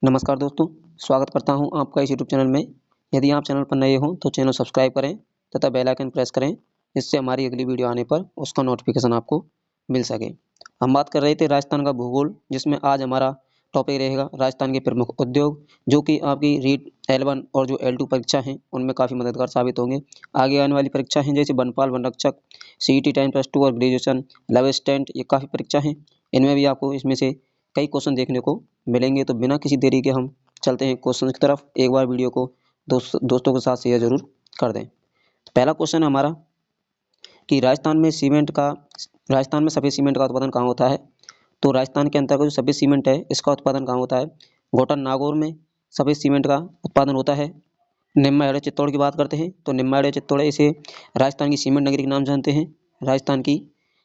नमस्कार दोस्तों, स्वागत करता हूं आपका इस यूट्यूब चैनल में। यदि आप चैनल पर नए हो तो चैनल सब्सक्राइब करें तथा बेल आइकन प्रेस करें, जिससे हमारी अगली वीडियो आने पर उसका नोटिफिकेशन आपको मिल सके। हम बात कर रहे थे राजस्थान का भूगोल, जिसमें आज हमारा टॉपिक रहेगा राजस्थान के प्रमुख उद्योग, जो कि आपकी रीट L1 और जो L2 परीक्षा हैं उनमें काफ़ी मददगार साबित होंगे। आगे आने वाली परीक्षा हैं जैसे वनपाल, वन रक्षक, CET 10+2 और ग्रेजुएशन लेवल स्टैंड, ये काफ़ी परीक्षा हैं। इनमें भी आपको इसमें से कई क्वेश्चन देखने को मिलेंगे। तो बिना किसी देरी के हम चलते हैं क्वेश्चन की तरफ। एक बार वीडियो को दोस्तों के साथ शेयर जरूर कर दें। पहला क्वेश्चन है हमारा कि राजस्थान में सफेद सीमेंट का उत्पादन कहाँ होता है। तो राजस्थान के अंतर्गत जो सफेद सीमेंट है इसका उत्पादन कहाँ होता है? गोटन नागौर में सफेद सीमेंट का उत्पादन होता है। निम्बाहेड़ चित्तौड़ की बात करते हैं तो निम्बाहेड़ चित्तौड़, इसे राजस्थान की सीमेंट नगरी के नाम जानते हैं। राजस्थान की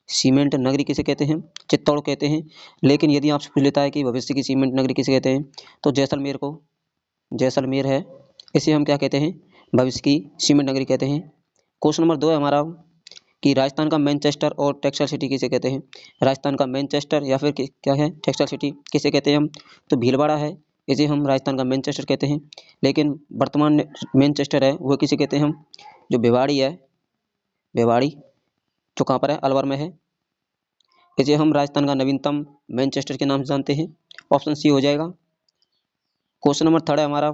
सीमेंट नगरी किसे कहते हैं? चित्तौड़ कहते हैं। लेकिन यदि आपसे पूछ लेता है कि भविष्य की सीमेंट नगरी किसे कहते हैं, तो जैसलमेर है, इसे हम क्या कहते हैं? भविष्य की सीमेंट नगरी कहते हैं। क्वेश्चन नंबर 2 है हमारा कि राजस्थान का मैनचेस्टर और टेक्सटाइल सिटी किसे कहते हैं। राजस्थान का मैनचेस्टर या फिर क्या है, टेक्सटाइल सिटी किसे कहते हैं हम? तो भीलवाड़ा है, इसे हम राजस्थान का मैनचेस्टर कहते हैं। लेकिन वर्तमान में मैनचेस्टर है वो किसे कहते हैं हम? जो भिवाड़ी है, भिवाड़ी जो कहाँ पर है? अलवर में है, इसे हम राजस्थान का नवीनतम मैनचेस्टर के नाम से जानते हैं। ऑप्शन सी हो जाएगा। क्वेश्चन नंबर 3 है हमारा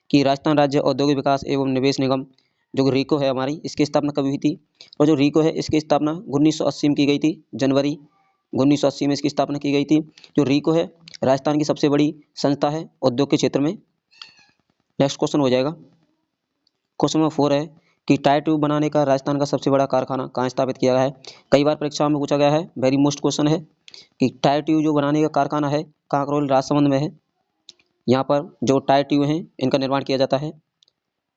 कि राजस्थान राज्य औद्योगिक विकास एवं निवेश निगम, जो रीको है हमारी, इसकी स्थापना कब हुई थी? और जो रीको है इसकी स्थापना 1980 में की गई थी। जनवरी 1980 में इसकी स्थापना की गई थी। जो रीको है राजस्थान की सबसे बड़ी संस्था है उद्योग के क्षेत्र में। नेक्स्ट क्वेश्चन हो जाएगा। क्वेश्चन नंबर 4 है कि टायर ट्यूब बनाने का राजस्थान का सबसे बड़ा कारखाना कहाँ स्थापित किया गया है। कई बार परीक्षाओं में पूछा गया है, वेरी मोस्ट क्वेश्चन है कि टायर ट्यूब जो बनाने का कारखाना है कांकरोली राजसमंद में है। यहाँ पर जो टायर ट्यूब हैं इनका निर्माण किया जाता है।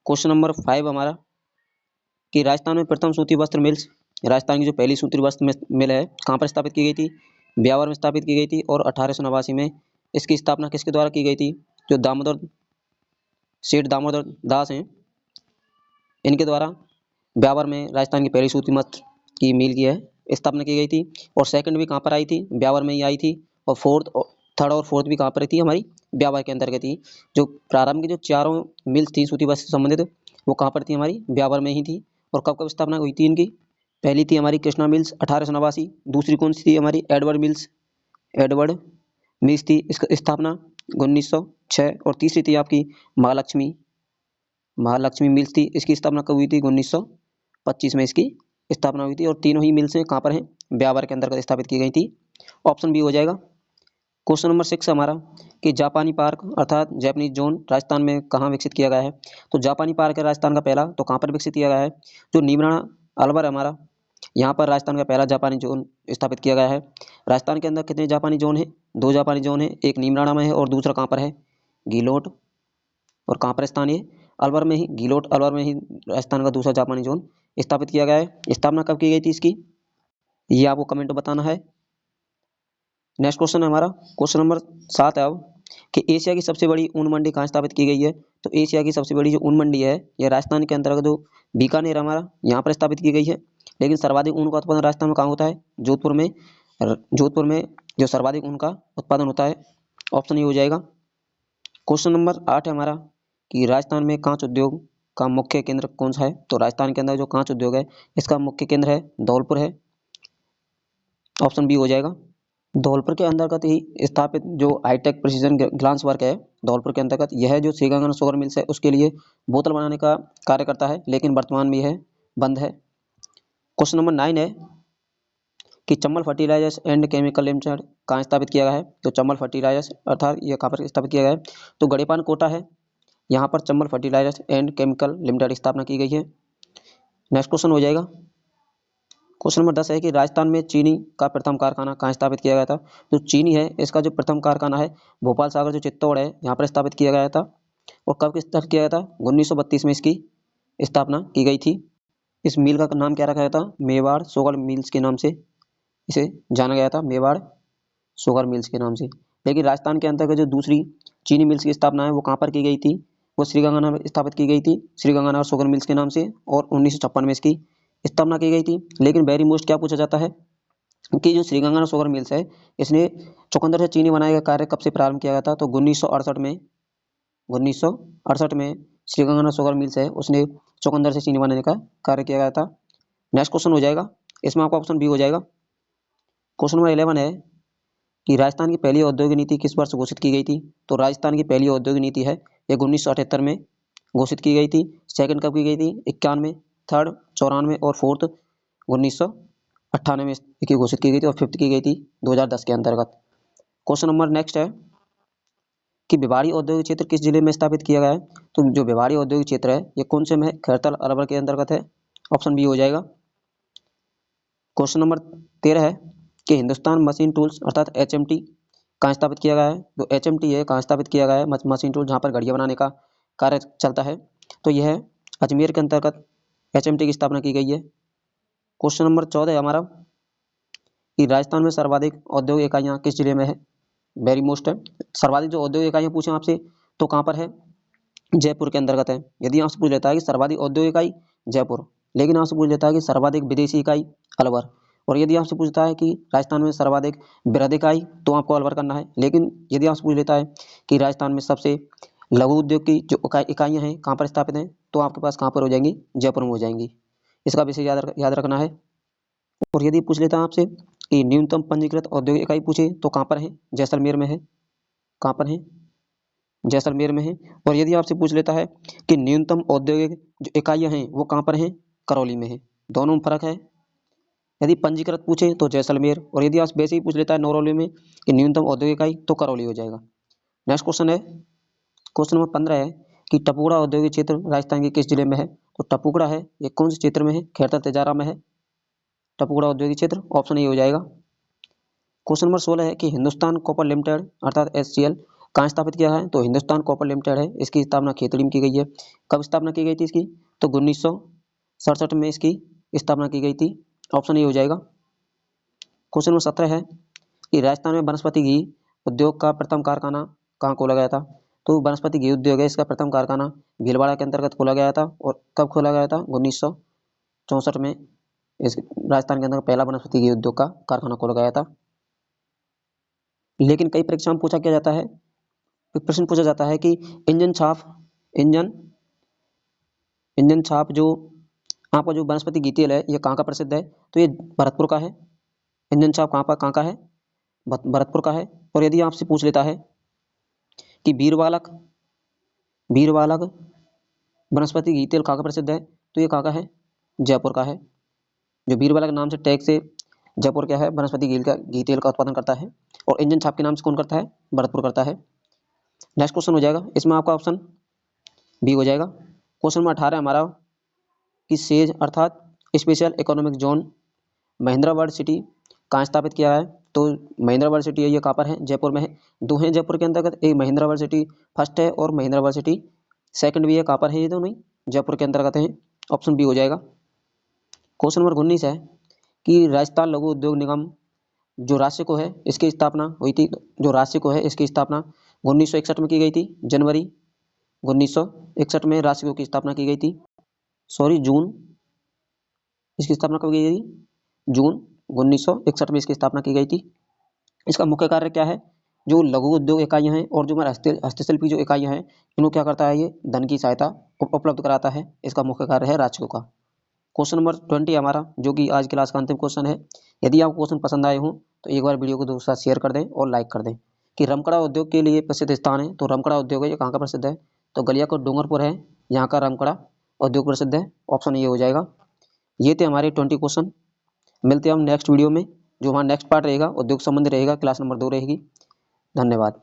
क्वेश्चन नंबर 5 हमारा कि राजस्थान में प्रथम सूती वस्त्र मिल्स, राजस्थान की जो पहली सूती वस्त्र मिल है कहाँ पर स्थापित की गई थी? ब्यावर में स्थापित की गई थी। और 1889 में इसकी स्थापना किसके द्वारा की गई थी? जो सेठ दामोदर दास हैं, इनके द्वारा ब्यावर में राजस्थान की पहली सूती वस्त्र की मिल की है स्थापना की गई थी। और सेकंड भी कहाँ पर आई थी? ब्यावर में ही आई थी। और थर्ड और फोर्थ भी कहाँ पर थी? हमारी ब्यावर के अंतर्गत ही। जो प्रारंभ की जो चारों मिल्स थी सूती वस्त्र से संबंधित, वो कहाँ पर थी? हमारी ब्यावर में ही थी। और कब कब स्थापना हुई थी इनकी? पहली थी हमारी कृष्णा मिल्स 1889। दूसरी कौन सी थी? हमारी एडवर्ड मिल्स थी, इसका स्थापना 1906। और तीसरी थी आपकी महालक्ष्मी मिल्स थी, इसकी स्थापना कब हुई थी? 1925 में इसकी स्थापना हुई थी। और तीनों ही मिल्सें कहाँ पर हैं? ब्यावर के अंतर्गत स्थापित की गई थी। ऑप्शन बी हो जाएगा। क्वेश्चन नंबर 6 हमारा कि जापानी पार्क अर्थात जैपनीज जोन राजस्थान में कहाँ विकसित किया गया है। तो जापानी पार्क है राजस्थान का पहला, तो कहाँ पर विकसित किया गया है? जो नीमराणा अलवर है हमारा, यहाँ पर राजस्थान का पहला जापानी जोन स्थापित किया गया है। राजस्थान के अंदर कितने जापानी जोन है? 2 जापानी जोन है, एक नीमराणा में है और दूसरा कहाँ पर है? गीलोट। और कहाँ पर स्थानीय? अलवर में ही, गीलोट अलवर में ही राजस्थान का दूसरा जापानी जोन स्थापित किया गया है। स्थापना कब की गई थी इसकी, ये आपको कमेंट में बताना है। नेक्स्ट क्वेश्चन है हमारा, क्वेश्चन नंबर 7 है अब कि एशिया की सबसे बड़ी ऊन मंडी कहाँ स्थापित की गई है। तो एशिया की सबसे बड़ी जो ऊन मंडी है यह राजस्थान के अंतर्गत जो बीकानेर हमारा, यहाँ पर स्थापित की गई है। लेकिन सर्वाधिक ऊन का उत्पादन राजस्थान में कहाँ होता है? जोधपुर में जो सर्वाधिक ऊन का उत्पादन होता है। ऑप्शन ये हो जाएगा। क्वेश्चन नंबर 8 है हमारा कि राजस्थान में कांच उद्योग का मुख्य केंद्र कौन सा है। तो राजस्थान के अंदर जो कांच उद्योग है इसका मुख्य केंद्र है धौलपुर है। ऑप्शन बी हो जाएगा। धौलपुर के अंतर्गत ही स्थापित जो हाईटेक प्रिसीजन ग्लास वर्क है धौलपुर के अंतर्गत, यह जो श्रीगंगानगर शुगर मिल्स है उसके लिए बोतल बनाने का कार्य करता है, लेकिन वर्तमान में यह बंद है। क्वेश्चन नंबर 9 है कि Chambal fertilisers and chemical limited कहाँ स्थापित किया गया है। तो चंबल फर्टिलाइजर्स अर्थात यह कहाँ पर स्थापित किया गया है? तो गड़ेपान कोटा है, यहाँ पर Chambal fertilisers and chemical limited स्थापना की गई है। नेक्स्ट क्वेश्चन हो जाएगा। क्वेश्चन नंबर 10 है कि राजस्थान में चीनी का प्रथम कारखाना कहाँ स्थापित किया गया था। जो चीनी है इसका जो प्रथम कारखाना है भोपाल सागर जो चित्तौड़ है यहाँ पर स्थापित किया गया था। और कब स्थापित किया गया था? 1932 में इसकी स्थापना की गई थी। इस मिल का नाम क्या रखा गया था? मेवाड़ शुगर मिल्स के नाम से इसे जाना गया था, मेवाड़ शुगर मिल्स के नाम से। लेकिन राजस्थान के अंतर्गत जो दूसरी चीनी मिल्स की स्थापना है वो कहाँ पर की गई थी? वो श्रीगंगानगर में स्थापित की गई थी, श्रीगंगानगर शुगर मिल्स के नाम से। और 1956 में इसकी स्थापना की गई थी। लेकिन वेरी मोस्ट क्या पूछा जाता है कि जो श्रीगंगानगर शुगर मिल्स है इसने चुकंदर से चीनी बनाने का कार्य कब से प्रारंभ किया गया था? तो 1968 में 1968 में श्री गंगानाथ शुगर मिल्स है उसने चुकंदर से चीनी बनाने का कार्य किया गया था। नेक्स्ट क्वेश्चन हो जाएगा, इसमें आपका ऑप्शन बी हो जाएगा। क्वेश्चन नंबर 11 है कि राजस्थान की पहली औद्योगिक नीति किस वर्ष घोषित की गई थी? तो राजस्थान की पहली औद्योगिक नीति है ये 1978 में घोषित की गई थी। सेकंड कब की गई थी? 91, थर्ड 94 और फोर्थ 1998 में इसकी घोषित की गई थी और फिफ्थ की गई थी 2010 के अंतर्गत। क्वेश्चन नंबर नेक्स्ट है कि भिवाड़ी औद्योगिक क्षेत्र किस जिले में स्थापित किया गया है? तो जो भिवाड़ी औद्योगिक क्षेत्र है ये कौन से में है? खैरतल अरवल के अंतर्गत है, ऑप्शन बी हो जाएगा। क्वेश्चन नंबर 13 है कि हिंदुस्तान मशीन टूल्स अर्थात HMT कहाँ स्थापित किया गया है? जो HMT है कहाँ स्थापित किया गया है? मशीन टूल जहाँ पर घड़ियाँ बनाने का कार्य चलता है, तो यह है अजमेर के अंतर्गत HMT की स्थापना की गई है। क्वेश्चन नंबर 14 है हमारा कि राजस्थान में सर्वाधिक औद्योगिक इकाइयाँ किस जिले में है? वेरी मोस्ट है, सर्वाधिक जो औद्योगिक इकाइयाँ पूछे आपसे तो कहाँ पर है? जयपुर के अंतर्गत है। यदि आपसे पूछ लेता है कि सर्वाधिक औद्योगिक इकाई जयपुर, लेकिन आपसे पूछ लेता है कि सर्वाधिक विदेशी इकाई अलवर, और यदि आपसे पूछता है कि राजस्थान में सर्वाधिक वृहद इकाई तो आपको अलवर करना है। लेकिन यदि आपसे पूछ लेता है कि राजस्थान में सबसे लघु उद्योग की जो इकाइयाँ हैं कहाँ पर स्थापित हैं, तो आपके पास कहाँ पर हो जाएंगी? जयपुर में हो जाएंगी। इसका विषय याद रखना है। और यदि पूछ लेता है आपसे कि न्यूनतम पंजीकृत औद्योगिक इकाई पूछे तो कहाँ पर है? जैसलमेर में है। कहाँ पर है? जैसलमेर में है। और यदि आपसे पूछ लेता है कि न्यूनतम औद्योगिक जो इकाइयाँ हैं वो कहाँ पर हैं? करौली में है। दोनों में फर्क है। यदि पंजीकृत पूछे तो जैसलमेर, और यदि आप वैसे ही पूछ लेता है नौरौली में कि न्यूनतम औद्योगिक इकाई तो करौली हो जाएगा। नेक्स्ट क्वेश्चन है, क्वेश्चन नंबर 15 है कि टपुगड़ा औद्योगिक क्षेत्र राजस्थान के किस जिले में है? तो टपुगड़ा है ये कौन से क्षेत्र में है? खैरतल तेजारा में है टपुगड़ा औद्योगिक क्षेत्र, ऑप्शन ए हो जाएगा। क्वेश्चन नंबर 16 है कि हिंदुस्तान कॉपर लिमिटेड अर्थात HCL कहाँ स्थापित किया है? तो हिंदुस्तान कॉपर लिमिटेड है इसकी स्थापना खेतड़ी में की गई है। कब स्थापना की गई थी इसकी? तो 1967 में इसकी स्थापना की गई थी, ऑप्शन ए हो जाएगा। क्वेश्चन नंबर 17 है कि राजस्थान में वनस्पति घी उद्योग का प्रथम कारखाना कहाँ खोला गया था? तो वनस्पति घी उद्योग है इसका प्रथम कारखाना भीलवाड़ा के अंतर्गत खोला गया था। और कब खोला गया था? 1964 में इस राजस्थान के अंदर पहला वनस्पति घी उद्योग का कारखाना खोला गया था। लेकिन कई परीक्षा में पूछा क्या जाता है, प्रश्न पूछा जाता है कि इंजन छाप जो आपका जो वनस्पति घी तेल है ये कहाँ का प्रसिद्ध है? तो ये भरतपुर का है। इंजन छाप कहाँ का है? भरतपुर का है। और यदि आपसे पूछ लेता है कि वीरबालक वनस्पति घी तेल कहाँ का प्रसिद्ध है? तो ये कहाँ का है? जयपुर का है। जो वीरबालक नाम से टैग से जयपुर क्या है? वनस्पति घी तेल का उत्पादन करता है। और इंजन छाप के नाम से कौन करता है? भरतपुर करता है। नेक्स्ट क्वेश्चन हो जाएगा, इसमें आपका ऑप्शन बी हो जाएगा। क्वेश्चन नंबर 18 हमारा कि सेज अर्थात special economic zone Mahendragarh city कहाँ स्थापित किया है? तो महेंद्रगढ़ सिटी है ये कहाँ पर है? जयपुर में है। दो हैं जयपुर के अंतर्गत, एक महेंद्रगढ़ सिटी फर्स्ट है और महेंद्रगढ़ सिटी सेकंड भी है। कहाँ पर है? ये दोनों ही जयपुर के अंतर्गत है, ऑप्शन बी हो जाएगा। क्वेश्चन नंबर 19 है कि राजस्थान लघु उद्योग निगम जो राशिको है इसकी स्थापना हुई थी, जो राशिको है इसकी स्थापना 1961 में की गई थी। जनवरी 1961 में राशिको की स्थापना की गई थी। जून इसकी स्थापना कब की गई थी? जून 1961 में इसकी स्थापना की गई थी। इसका मुख्य कार्य क्या है? जो लघु उद्योग इकाइयाँ हैं और जो हमारे हस्तशिल्पी जो इकाइयाँ हैं इनको क्या करता है? ये धन की सहायता उपलब्ध कराता है। इसका मुख्य कार्य है राशिको का। क्वेश्चन नंबर 20 हमारा जो कि आज क्लास का अंतिम क्वेश्चन है। यदि आपको क्वेश्चन पसंद आए हों तो एक बार वीडियो को दोस्तों शेयर कर दें और लाइक कर दें। कि रमकड़ा उद्योग के लिए प्रसिद्ध स्थान है, तो रमकड़ा उद्योग है ये कहाँ का प्रसिद्ध है? तो गलियाकोट डूंगरपुर है यहाँ का रमकड़ा उद्योग प्रसिद्ध है, ऑप्शन ये हो जाएगा। ये थे हमारे 20 क्वेश्चन। मिलते हैं हम नेक्स्ट वीडियो में, जो हमारा नेक्स्ट पार्ट रहेगा उद्योग संबंधी रहेगा, क्लास नंबर 2 रहेगी। धन्यवाद।